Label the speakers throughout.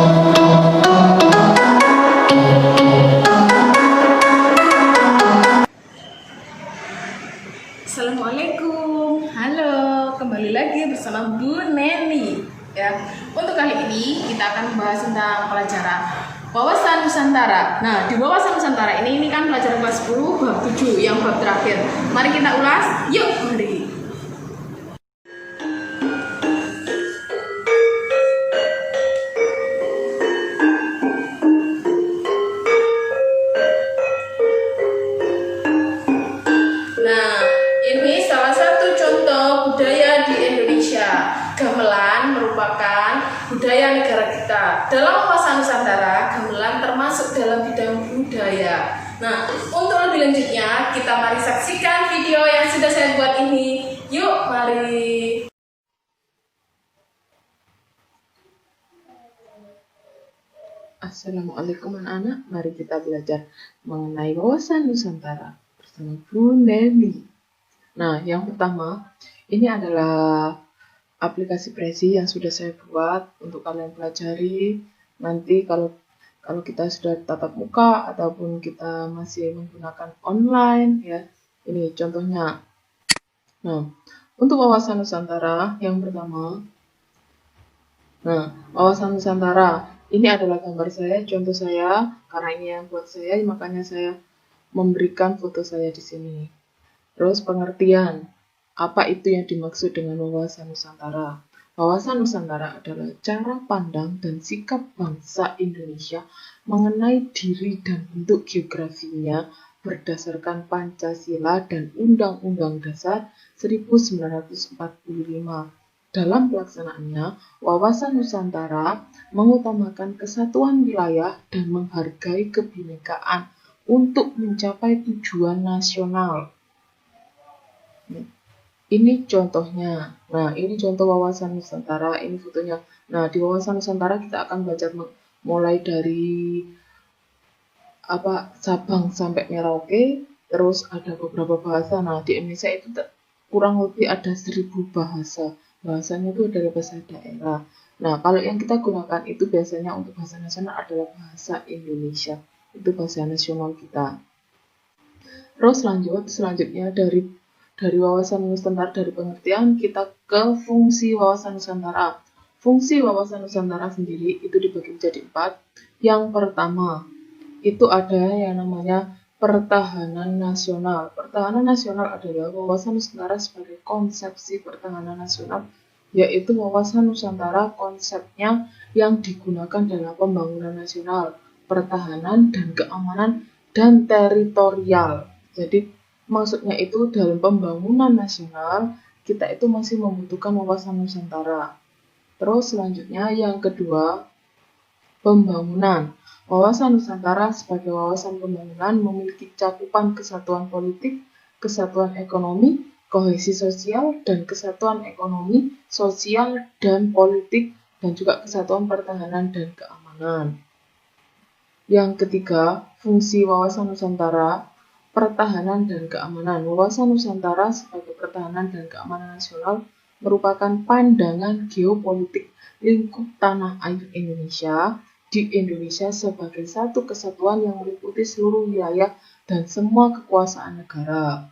Speaker 1: Assalamualaikum, halo, kembali lagi bersama Bu Neni. Ya, untuk kali ini kita akan membahas tentang pelajaran wawasan Nusantara. Nah, di wawasan Nusantara ini kan pelajaran kelas 10 bab 7 yang bab terakhir. Mari kita ulas, yuk mari. Gamelan merupakan budaya negara kita. Dalam wawasan Nusantara, gamelan termasuk dalam bidang budaya. Nah, untuk lebih lanjutnya, kita mari saksikan video yang sudah saya buat ini. Yuk, mari.
Speaker 2: Assalamualaikum anak-anak, mari kita belajar mengenai wawasan Nusantara bersama Bu Neni. Nah, yang pertama, ini adalah aplikasi Prezi yang sudah saya buat untuk kalian pelajari. Nanti kalau kita sudah tatap muka ataupun kita masih menggunakan online, ya, ini contohnya. Nah, untuk wawasan Nusantara yang pertama, wawasan Nusantara ini adalah gambar saya, contoh saya, karena ini yang buat saya, makanya saya memberikan foto saya di sini. Terus pengertian. Apa itu yang dimaksud dengan wawasan Nusantara? Wawasan Nusantara adalah cara pandang dan sikap bangsa Indonesia mengenai diri dan bentuk geografinya berdasarkan Pancasila dan Undang-Undang Dasar 1945. Dalam pelaksanaannya, wawasan Nusantara mengutamakan kesatuan wilayah dan menghargai kebinekaan untuk mencapai tujuan nasional. Ini contohnya. Nah, ini contoh wawasan Nusantara, ini fotonya. Nah, di wawasan Nusantara kita akan belajar mulai dari Sabang sampai Merauke, terus ada beberapa bahasa. Nah, di Indonesia itu kurang lebih ada 1000 bahasa. Bahasanya itu adalah bahasa daerah. Nah, kalau yang kita gunakan itu biasanya untuk bahasa nasional adalah bahasa Indonesia. Itu bahasa nasional kita. Terus selanjutnya dari wawasan Nusantara, dari pengertian kita ke fungsi wawasan Nusantara. Fungsi wawasan Nusantara sendiri itu dibagi menjadi 4. Yang pertama, itu ada yang namanya pertahanan nasional. Pertahanan nasional adalah wawasan Nusantara sebagai konsepsi pertahanan nasional, yaitu wawasan Nusantara konsepnya yang digunakan dalam pembangunan nasional, pertahanan dan keamanan dan teritorial. Jadi maksudnya itu dalam pembangunan nasional, kita itu masih membutuhkan wawasan Nusantara. Terus selanjutnya yang kedua, pembangunan. Wawasan Nusantara sebagai wawasan pembangunan memiliki cakupan kesatuan politik, kesatuan ekonomi, kohesi sosial, dan kesatuan ekonomi, sosial, dan politik, dan juga kesatuan pertahanan dan keamanan. Yang ketiga, fungsi wawasan Nusantara pertahanan dan keamanan. Wawasan Nusantara sebagai pertahanan dan keamanan nasional merupakan pandangan geopolitik lingkup tanah air Indonesia di Indonesia sebagai satu kesatuan yang meliputi seluruh wilayah dan semua kekuasaan negara.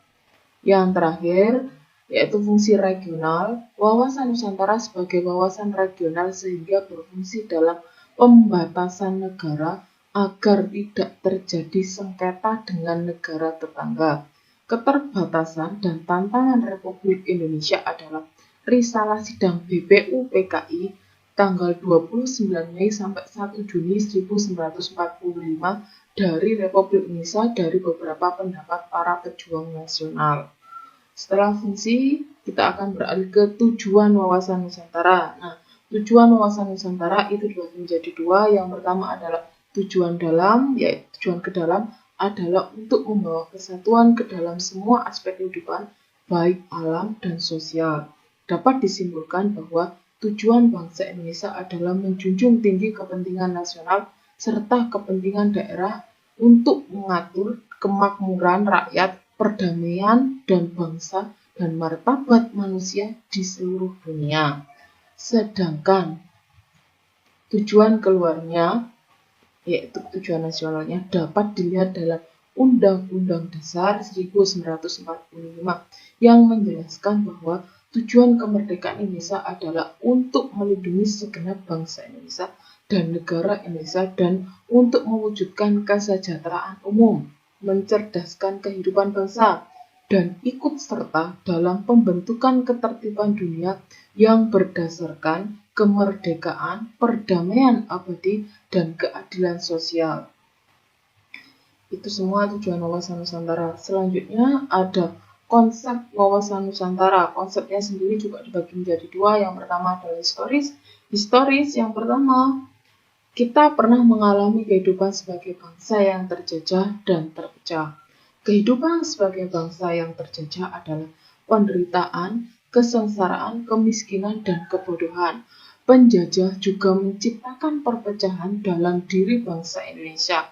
Speaker 2: Yang terakhir, yaitu fungsi regional. Wawasan Nusantara sebagai wawasan regional sehingga berfungsi dalam pembatasan negara agar tidak terjadi sengketa dengan negara tetangga. Keterbatasan dan tantangan Republik Indonesia adalah Risalah Sidang BPUPKI tanggal 29 Mei sampai 1 Juni 1945 dari Republik Indonesia dari beberapa pendapat para pejuang nasional. Setelah fungsi, kita akan beralih ke tujuan wawasan Nusantara. Nah, tujuan wawasan Nusantara itu dibagi menjadi 2. Yang pertama adalah tujuan dalam, yaitu tujuan ke dalam adalah untuk membawa kesatuan ke dalam semua aspek kehidupan, baik alam dan sosial. Dapat disimpulkan bahwa tujuan bangsa Indonesia adalah menjunjung tinggi kepentingan nasional serta kepentingan daerah untuk mengatur kemakmuran rakyat, perdamaian dan bangsa, dan martabat manusia di seluruh dunia. Sedangkan Tujuan keluarnya, yaitu tujuan nasionalnya, dapat dilihat dalam Undang-Undang Dasar 1945 yang menjelaskan bahwa tujuan kemerdekaan Indonesia adalah untuk melindungi segenap bangsa Indonesia dan negara Indonesia dan untuk mewujudkan kesejahteraan umum, mencerdaskan kehidupan bangsa, dan ikut serta dalam pembentukan ketertiban dunia yang berdasarkan kemerdekaan, perdamaian abadi, dan keadilan sosial. Itu semua tujuan wawasan Nusantara. Selanjutnya ada konsep wawasan Nusantara. Konsepnya sendiri juga dibagi menjadi dua. Yang pertama adalah historis. Historis yang pertama, kita pernah mengalami kehidupan sebagai bangsa yang terjajah dan terpecah. Kehidupan sebagai bangsa yang terjajah adalah penderitaan, kesengsaraan, kemiskinan, dan kebodohan. Penjajah juga menciptakan perpecahan dalam diri bangsa Indonesia.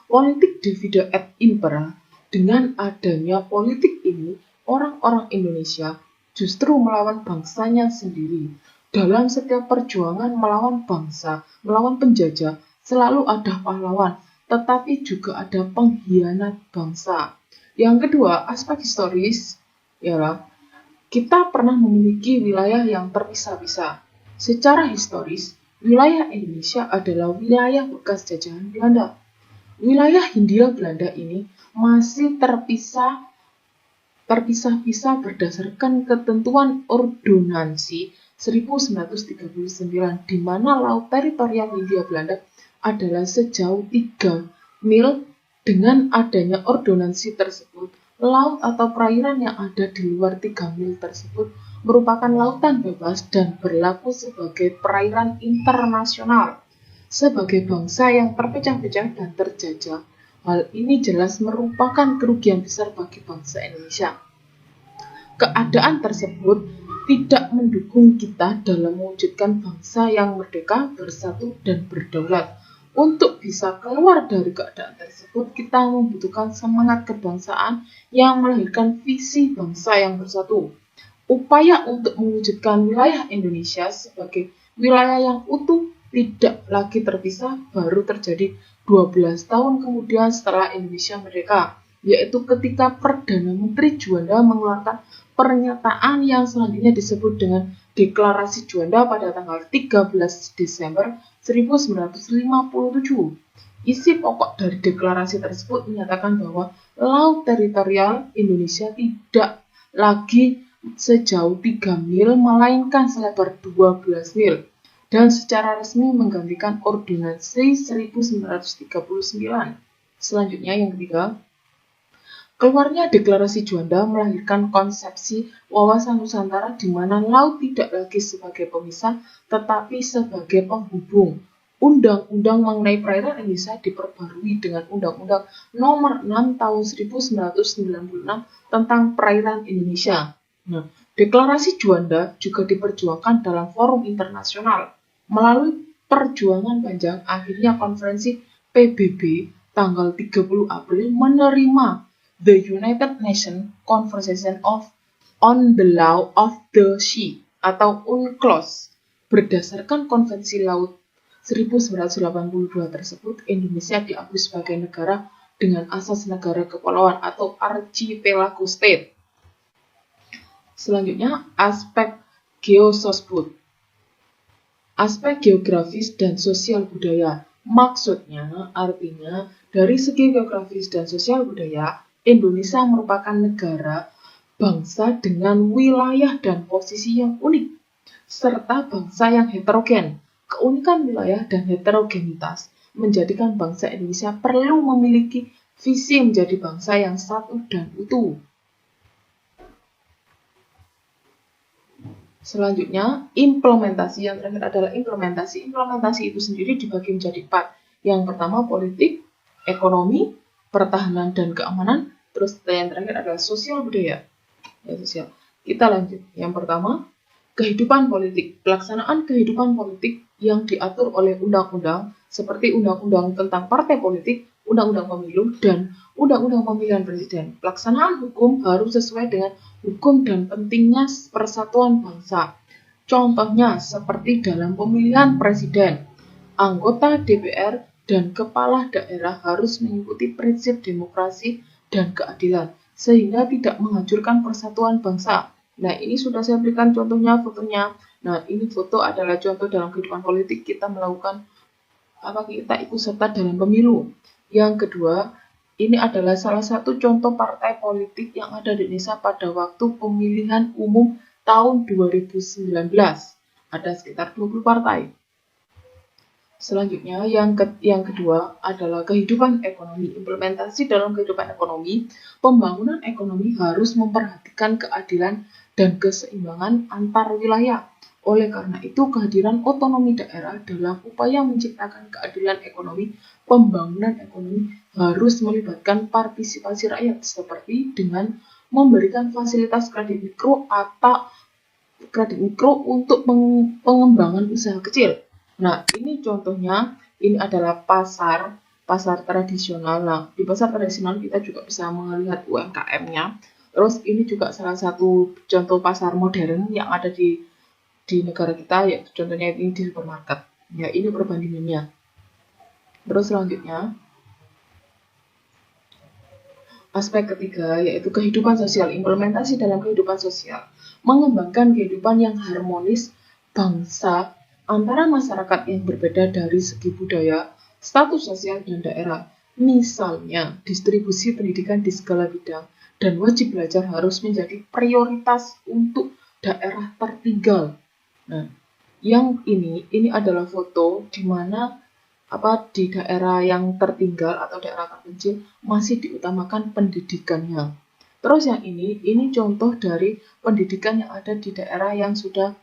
Speaker 2: Politik divide et impera, dengan adanya politik ini, orang-orang Indonesia justru melawan bangsanya sendiri. Dalam setiap perjuangan melawan bangsa, melawan penjajah, selalu ada pahlawan, tetapi juga ada pengkhianat bangsa. Yang kedua, aspek historis, ialah kita pernah memiliki wilayah yang terpisah-pisah. Secara historis, wilayah Indonesia adalah wilayah bekas jajahan Belanda. Wilayah Hindia Belanda ini masih terpisah-pisah berdasarkan ketentuan Ordonansi 1939, di mana laut teritorial Hindia Belanda adalah sejauh 3 mil. Dengan adanya ordonansi tersebut, laut atau perairan yang ada di luar 3 mil tersebut merupakan lautan bebas dan berlaku sebagai perairan internasional. Sebagai bangsa yang terpecah-pecah dan terjajah, hal ini jelas merupakan kerugian besar bagi bangsa Indonesia. Keadaan tersebut tidak mendukung kita dalam mewujudkan bangsa yang merdeka, bersatu, dan berdaulat. Untuk bisa keluar dari keadaan tersebut, kita membutuhkan semangat kebangsaan yang melahirkan visi bangsa yang bersatu. Upaya untuk mewujudkan wilayah Indonesia sebagai wilayah yang utuh tidak lagi terpisah baru terjadi 12 tahun kemudian setelah Indonesia merdeka, yaitu ketika Perdana Menteri Juanda mengeluarkan pernyataan yang selanjutnya disebut dengan Deklarasi Juanda pada tanggal 13 Desember 1957. Isi pokok dari deklarasi tersebut menyatakan bahwa laut teritorial Indonesia tidak lagi sejauh 3 mil, melainkan selebar 12 mil, dan secara resmi menggantikan Ordonansi 1939. Selanjutnya yang ketiga, keluarnya Deklarasi Juanda melahirkan konsepsi wawasan Nusantara di mana laut tidak lagi sebagai pemisah, tetapi sebagai penghubung. Undang-undang mengenai perairan Indonesia diperbarui dengan Undang-Undang Nomor 6 Tahun 1996 tentang Perairan Indonesia. Nah, Deklarasi Juanda juga diperjuangkan dalam forum internasional. Melalui perjuangan panjang, akhirnya konferensi PBB tanggal 30 April menerima The United Nations Convention on the Law of the Sea atau UNCLOS. Berdasarkan Konvensi Laut 1982 tersebut, Indonesia diakui sebagai negara dengan asas negara kepulauan atau archipelago state. Selanjutnya, aspek geososbud. Aspek geografis dan sosial budaya. Maksudnya, artinya, dari segi geografis dan sosial budaya, Indonesia merupakan negara bangsa dengan wilayah dan posisi yang unik, serta bangsa yang heterogen. Keunikan wilayah dan heterogenitas menjadikan bangsa Indonesia perlu memiliki visi menjadi bangsa yang satu dan utuh. Selanjutnya, implementasi. Yang terakhir adalah implementasi. Implementasi itu sendiri dibagi menjadi 4. Yang pertama, politik, ekonomi, pertahanan dan keamanan. Terus yang terakhir adalah sosial budaya. Ya, sosial. Kita lanjut. Yang pertama, kehidupan politik. Pelaksanaan kehidupan politik yang diatur oleh undang-undang seperti undang-undang tentang partai politik, undang-undang pemilu, dan undang-undang pemilihan presiden. Pelaksanaan hukum harus sesuai dengan hukum dan pentingnya persatuan bangsa. Contohnya seperti dalam pemilihan presiden. anggota DPR dan kepala daerah harus mengikuti prinsip demokrasi dan keadilan, sehingga tidak menghancurkan persatuan bangsa. Nah, ini sudah saya berikan contohnya, fotonya. Nah, ini foto adalah contoh dalam kehidupan politik kita melakukan kita ikut serta dalam pemilu. Yang kedua, ini adalah salah satu contoh partai politik yang ada di Indonesia pada waktu pemilihan umum tahun 2019. Ada sekitar 20 partai. Selanjutnya, yang kedua adalah kehidupan ekonomi. Implementasi dalam kehidupan ekonomi, pembangunan ekonomi harus memperhatikan keadilan dan keseimbangan antar wilayah. Oleh karena itu, kehadiran otonomi daerah dalam upaya menciptakan keadilan ekonomi, pembangunan ekonomi harus melibatkan partisipasi rakyat, seperti dengan memberikan fasilitas kredit mikro untuk pengembangan usaha kecil. Nah, ini contohnya, ini adalah pasar tradisional. Nah, di pasar tradisional kita juga bisa melihat UMKM-nya. Terus ini juga salah satu contoh pasar modern yang ada di negara kita, yaitu contohnya ini di supermarket. Ya, ini perbandingannya. Terus selanjutnya, aspek ketiga yaitu kehidupan sosial. Implementasi dalam kehidupan sosial mengembangkan kehidupan yang harmonis bangsa antara masyarakat yang berbeda dari segi budaya, status sosial, dan daerah. Misalnya, distribusi pendidikan di segala bidang dan wajib belajar harus menjadi prioritas untuk daerah tertinggal. Nah, yang ini adalah foto di mana di daerah yang tertinggal atau daerah terpencil masih diutamakan pendidikannya. Terus yang ini contoh dari pendidikan yang ada di daerah yang sudah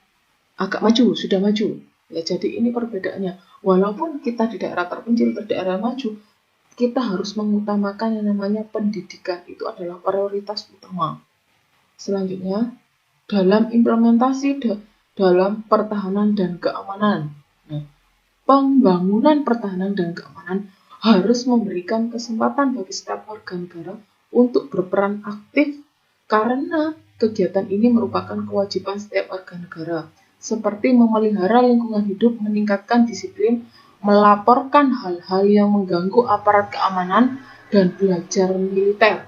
Speaker 2: agak maju, sudah maju. Ya, jadi ini perbedaannya. Walaupun kita di daerah terpencil atau daerah maju, kita harus mengutamakan yang namanya pendidikan. Itu adalah prioritas utama. Selanjutnya, dalam implementasi dalam pertahanan dan keamanan. Nah, pembangunan pertahanan dan keamanan harus memberikan kesempatan bagi setiap warga negara untuk berperan aktif karena kegiatan ini merupakan kewajiban setiap warga negara, seperti memelihara lingkungan hidup, meningkatkan disiplin, melaporkan hal-hal yang mengganggu aparat keamanan, dan belajar militer.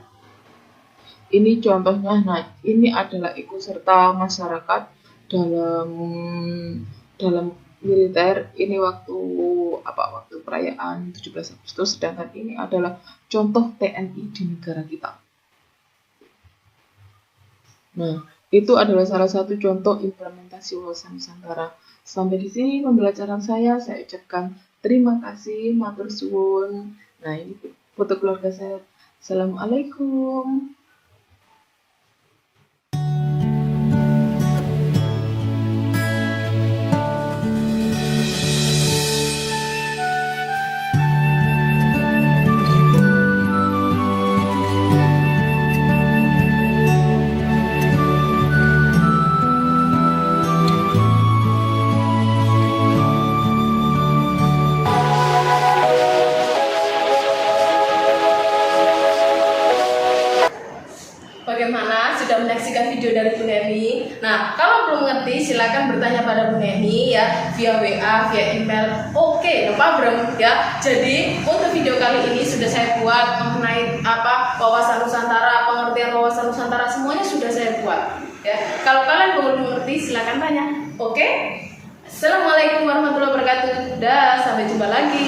Speaker 2: Ini contohnya. Nah, ini adalah ikut serta masyarakat dalam militer. Ini waktu perayaan 17 Agustus, sedangkan ini adalah contoh TNI di negara kita. Nah, itu adalah salah satu contoh implementasi wawasan Nusantara. Sampai di sini pembelajaran saya ucapkan terima kasih, matur suwun. Nah, ini foto keluarga saya. Assalamualaikum.
Speaker 1: Bagaimana? Sudah menyaksikan video dari Bu Neni? Nah, kalau belum mengerti, silakan bertanya pada Bu Neni ya, via WA, via email. Oke, no problem ya. Jadi, untuk video kali ini sudah saya buat mengenai wawasan Nusantara, pengertian wawasan Nusantara, semuanya sudah saya buat. Ya, kalau kalian belum mengerti, silakan tanya. Oke? Assalamualaikum warahmatullahi wabarakatuh. Dah, sampai jumpa lagi.